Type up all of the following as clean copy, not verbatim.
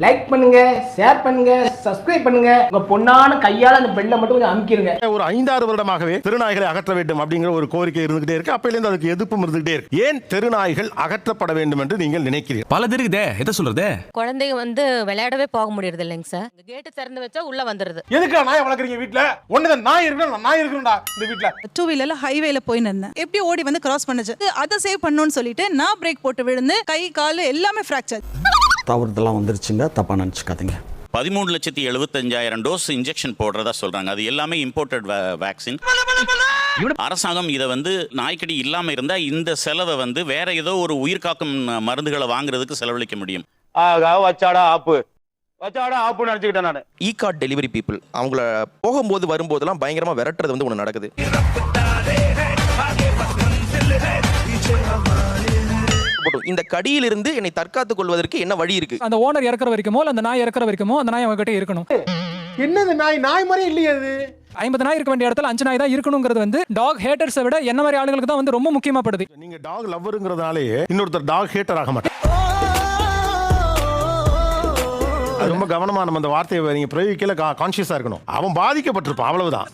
Like பண்ணுங்க, share பண்ணுங்க, subscribe பண்ணுங்க. உங்க பொண்ணான கையால அந்த பெல்லை மட்டும் கொஞ்சம் அமுக்கிருங்க. ஒரு 5-6 வருடமாகவே தெருநாய்களை அகற்ற வேண்டும் அப்படிங்கிற ஒரு கோரிக்கை இருந்துகிட்டே இருக்கு. அப்பையிலிருந்து அதுக்கு எதிர்ப்பும் இருந்துகிட்டே இருக்கு. ஏன் தெருநாய்கள் அகற்றப்பட வேண்டும் என்று நீங்கள் நினைக்கிறீர்கள்? பல இருக்குதே, எதை சொல்றது? குழந்தைங்க விளையாடவே போக முடியறது இல்லைங்க சார். கேட்டு திறந்து வச்சா உள்ள வந்துருது. எதுக்கு நாய் வளர்க்குறீங்க வீட்ல? ஒண்ணு நாய் இருக்குடா, நாய் இருக்குடா இந்த வீட்ல. 2 வீலர்ல ஹைவேல போய் நின்னேன். எப்படி ஓடி வந்து கிராஸ் பண்ணுச்சு. அதை சேவ் பண்ணணும்னு சொல்லிட்டு நான் பிரேக் போட்டு விழுந்து கை கால் எல்லாமே ஃப்ராக்சர். தவறுதெல்லாம் வந்துருச்சுங்க, தப்பா நினைச்சுக்காதீங்க. 13,75,000 டோஸ் இன்ஜெக்ஷன் போடுறதா சொல்றாங்க. அது எல்லாமே இம்போர்ட்டட் வேக்சின். அரசாங்கம் இதை நாய்க்கடி இல்லாம இருந்தா இந்த செலவை வேற ஏதோ ஒரு உயிர்காக்கும் மருந்துகளை வாங்குறதுக்கு செலவழிக்க முடியும். வச்சாடா ஆப்பு நினைச்சுக்கிட்டேன் நான். இ கார்ட் டெலிவரி பீப்புள் அவங்கள போகும்போது வரும்போதெல்லாம் பயங்கரமா விரட்டுறது ஒன்று நடக்குது. இந்த கடியிலிருந்து என்னை தற்காத்துக் கொள்வதற்கு என்ன வழி இருக்கு? அந்த ஓனர் இறக்குற வரைக்குமோ அந்த நாய் இறக்குற வரைக்குமோ அந்த நாய் அவங்ககிட்ட இருக்கணும். என்னது நாய் மாதிரி இல்லையே அது. 50 நாய் இருக்க வேண்டிய இடத்துல 5 நாய் தான் இருக்கணுங்கிறது டாக் ஹேட்டர்ஸை விட என்ன மாதிரி ஆளுங்களுக்கு தான் ரொம்ப முக்கியமாப்படுது. நீங்க டாக் லவ்வருங்கிறதுனாலே இன்னொருத்தர் டாக் ஹேட்டர் ஆக மாட்டார். அது ரொம்ப கவனமா நம்ம அந்த வார்த்தையை நீங்க பிரயோகிக்கல, கான்சியஸா இருக்கணும். அவன் பாதிக்கப்பட்டிருப்பான், அவ்வளவுதான்.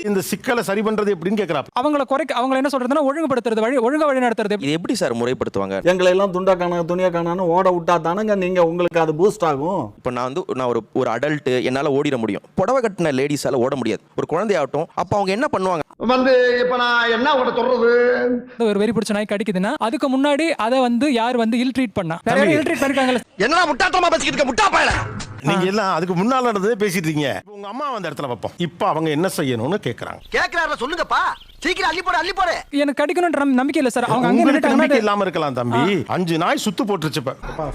இந்த சிக்கலை சரி பண்றது எப்படின்னு கேக்குறாங்க. அவங்கள என்ன சொல்றதுன்னா ஒழுங்குபடுத்துறது, ஒழுங்கா வழி நடத்துறது. இது எப்படி சார் முறைப்படுத்துவாங்க? எங்களை எல்லாம் துண்டாக்கான துணியா காணான்னு ஓட விட்டா தானங்க நீங்க உங்களுக்கு அது பூஸ்ட் ஆகும். இப்போ நான் ஒரு அடல்ட், என்னால ஓடிட முடியும். புடவை கட்டின லேடிஸால ஓட முடியாது. ஒரு குழந்தையாகட்டும். அப்ப அவங்க என்ன பண்ணுவாங்க? இப்ப நான் என்ன உங்கள்ட்ட சொல்றது? ஒரு வெறி பிடிச்ச நாய் கடிக்குதுன்னா அதுக்கு முன்னாடி அதை யார் இல் ட்ரீட் பண்ணா? இல் ட்ரீட் பண்ணிருக்காங்க. என்னடா முட்டாத்தமா பேசிக்கிட்டு இருக்க, முட்டா பயல. நீங்க எல்லாம் அதுக்கு முன்னால நடந்ததே பேசிட்டு இருக்கீங்க. உங்க அம்மா அந்த இடத்துல வைப்போம். இப்ப அவங்க என்ன செய்யணும்னு கேக்குறாங்க. கேக்குறாரு சொல்லுங்கப்பா, சீக்கிரம் அள்ளி போடு. எனக்கு கடிக்கணும்ன்ற நம்பிக்கை இல்ல சார். அவங்க அங்க நம்பிக்கை இல்லாம இருக்கலாம் தம்பி. 5 நாய் சுத்து போட்டுருச்சு.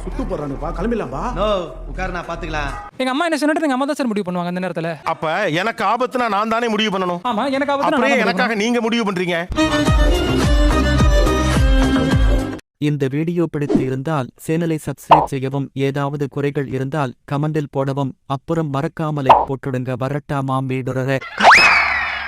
சுத்து போறானுப்பா, கிளம்பிடலாம்பா. நோ உட்கார், நான் பாத்துக்கலாம். எங்க அம்மா என்ன சொன்னது, எங்க அம்மா தான் சார் முடிவு பண்ணுவாங்க அந்த நேரத்துல. அப்ப எனக்கு ஆபத்துனா நான் தானே முடிவு பண்ணணும். ஆமா, எனக்கு ஆபத்துனா எனக்காக நீங்க முடிவு பண்றீங்க. இந்த வீடியோ பிடித்து இருந்தால் சேனலை சப்ஸ்கிரைப் செய்யவும், ஏதாவது குறைகள் இருந்தால் கமெண்டில் போடவும், அப்புறம் மறக்காமலை போட்டுடுங்க. வரட்டாமாம் வீடுறே.